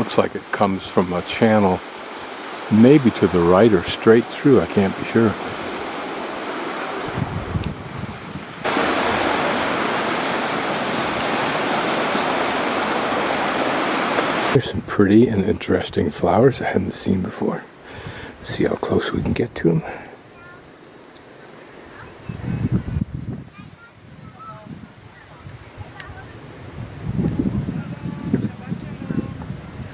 Looks like it comes from a channel, maybe to the right or straight through, I can't be sure. There's some pretty and interesting flowers I hadn't seen before. Let's see how close we can get to them.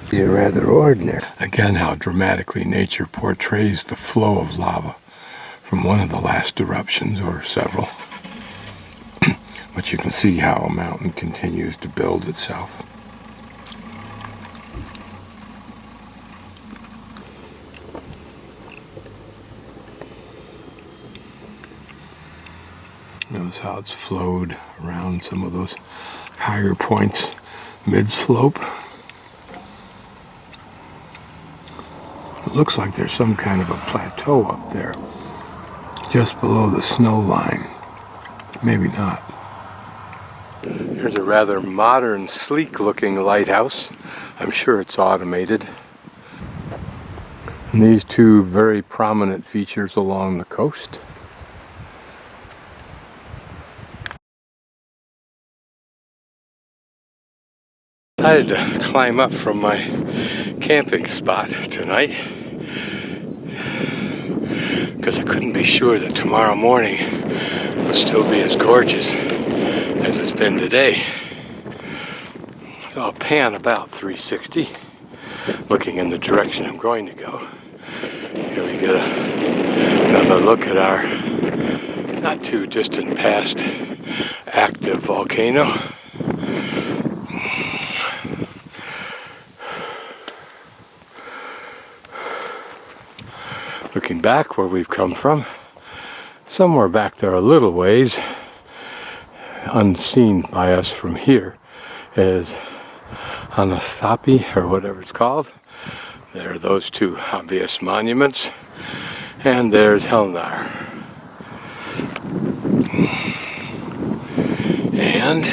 These are rather ordinary. Again, how dramatically nature portrays the flow of lava from one of the last eruptions, or several. But you can see how a mountain continues to build itself. Notice how it's flowed around some of those higher points mid-slope. It looks like there's some kind of a plateau up there, just below the snow line. Maybe not. Here's a rather modern, sleek-looking lighthouse. I'm sure it's automated. And these two very prominent features along the coast. I decided to climb up from my camping spot tonight because I couldn't be sure that tomorrow morning will still be as gorgeous as it's been today. So I'll pan about 360, looking in the direction I'm going to go. Here we get another look at our not too distant past active volcano. Looking back where we've come from, somewhere back there a little ways, unseen by us from here, is Anasapi, or whatever it's called. There are those two obvious monuments, and there's Helnar. And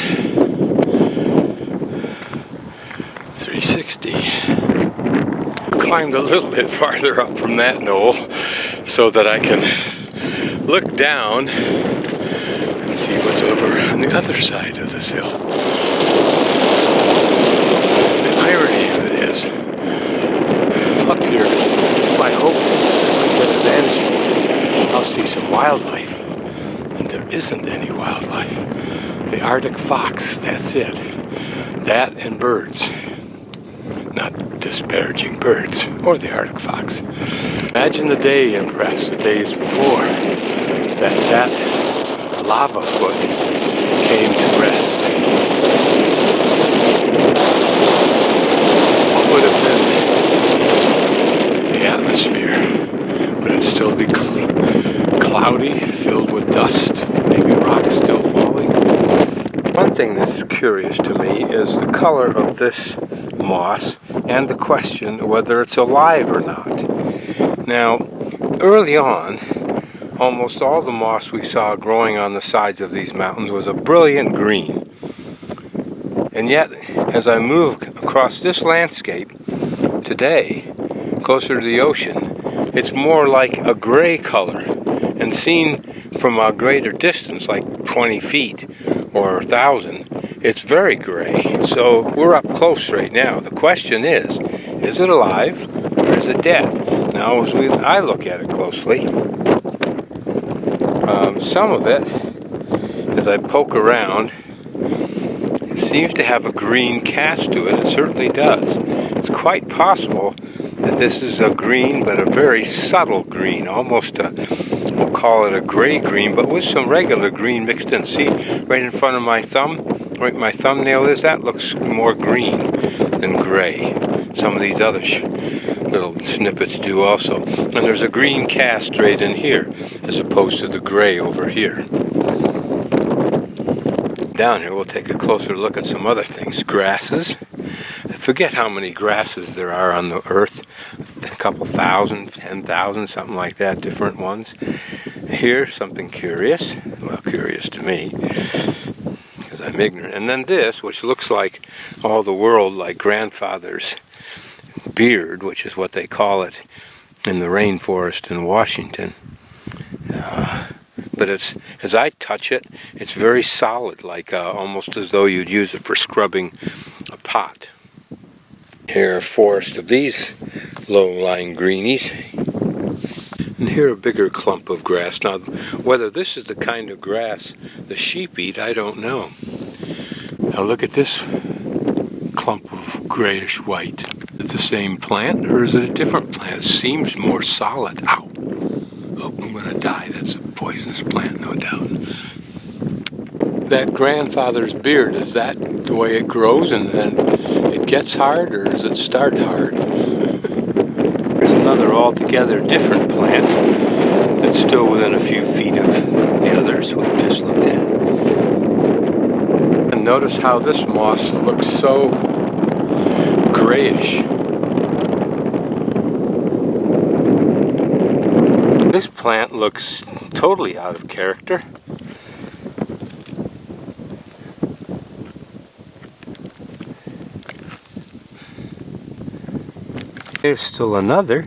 360. Climbed a little bit farther up from that knoll so that I can look down and see what's over on the other side of this hill. The irony of it is, up here, my hope is that if I get a vantage point, I'll see some wildlife. And there isn't any wildlife. The Arctic fox, that's it. That and birds. Not disparaging birds or the Arctic fox. Imagine the day, and perhaps the days before, that lava foot came to rest. What would have been the atmosphere? Would it still be cloudy, filled with dust, maybe rocks still falling? One thing that's curious to me is the color of this moss and the question whether it's alive or not. Now, early on, almost all the moss we saw growing on the sides of these mountains was a brilliant green. And yet, as I move across this landscape today, closer to the ocean, it's more like a gray color. And seen from a greater distance, like 20 feet or 1,000, it's very gray. So we're up close right now. The question is it alive or is it dead? Now, as I look at it closely, some of it, as I poke around, it seems to have a green cast to it. It certainly does. It's quite possible that this is a green, but a very subtle green, almost we'll call it a gray green, but with some regular green mixed in. See, right in front of my thumb, right my thumbnail is, that looks more green than gray. Some of these other little snippets do also. And there's a green cast right in here, as opposed to the gray over here. Down here, we'll take a closer look at some other things. Grasses. I forget how many grasses there are on the earth. A couple thousand, 10,000, something like that, different ones. Here's something curious. Well, curious to me, because I'm ignorant. And then this, which looks like all the world, like grandfather's beard, which is what they call it in the rainforest in Washington. But it's, as I touch it, it's very solid, like almost as though you'd use it for scrubbing a pot. Here, a forest of these low-lying greenies. And here a bigger clump of grass. Now, whether this is the kind of grass the sheep eat, I don't know. Now look at this clump of grayish white. Is it the same plant, or is it a different plant? It seems more solid. Ow! Oh, I'm gonna die. That's a poisonous plant, no doubt. That grandfather's beard, is that the way it grows and then it gets hard, or does it start hard? There's another altogether different plant that's still within a few feet of the others we've just looked at. And notice how this moss looks so grayish. This plant looks totally out of character. There's still another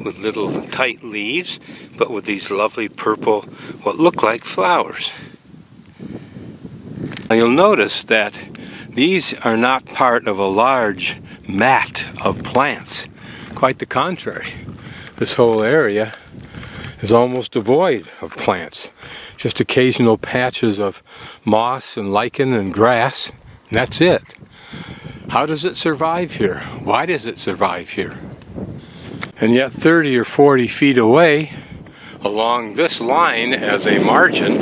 with little tight leaves, but with these lovely purple, what look like flowers. Now you'll notice that these are not part of a large mat of plants. Quite the contrary. This whole area is almost devoid of plants. Just occasional patches of moss and lichen and grass, and that's it. How does it survive here? Why does it survive here? And yet 30 or 40 feet away, along this line as a margin,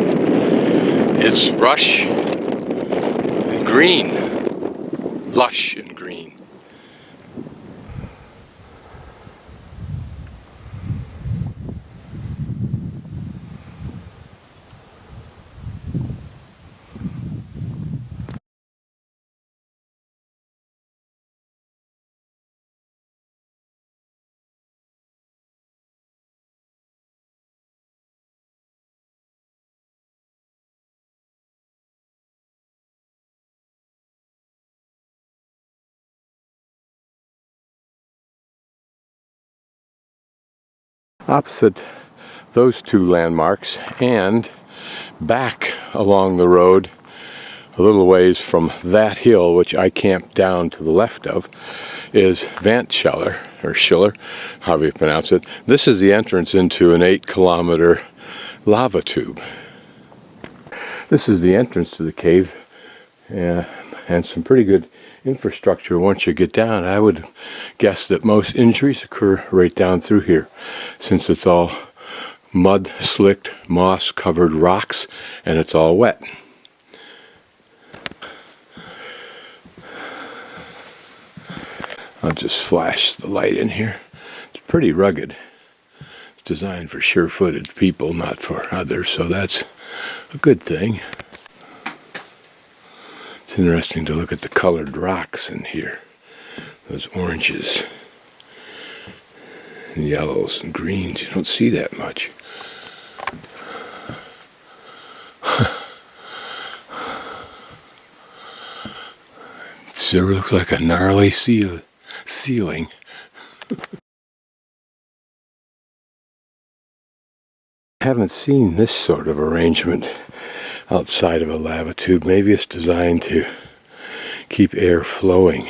it's rush and green, lush and green. Opposite those two landmarks and back along the road a little ways from that hill, which I camped down to the left of, is Vatnshellir, or Schiller, however you pronounce it. This is the entrance into an 8-kilometer lava tube. This is the entrance to the cave, and some pretty good infrastructure once you get down. I would guess that most injuries occur right down through here, since it's all mud slicked, moss covered rocks, and it's all wet. I'll just flash the light in here. It's pretty rugged. It's designed for sure-footed people, not for others, so that's a good thing. It's interesting to look at the colored rocks in here. Those oranges and yellows and greens. You don't see that much. It sure looks like a gnarly ceiling. I haven't seen this sort of arrangement outside of a lava tube. Maybe it's designed to keep air flowing.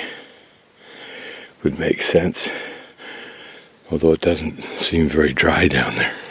Would make sense. Although it doesn't seem very dry down there.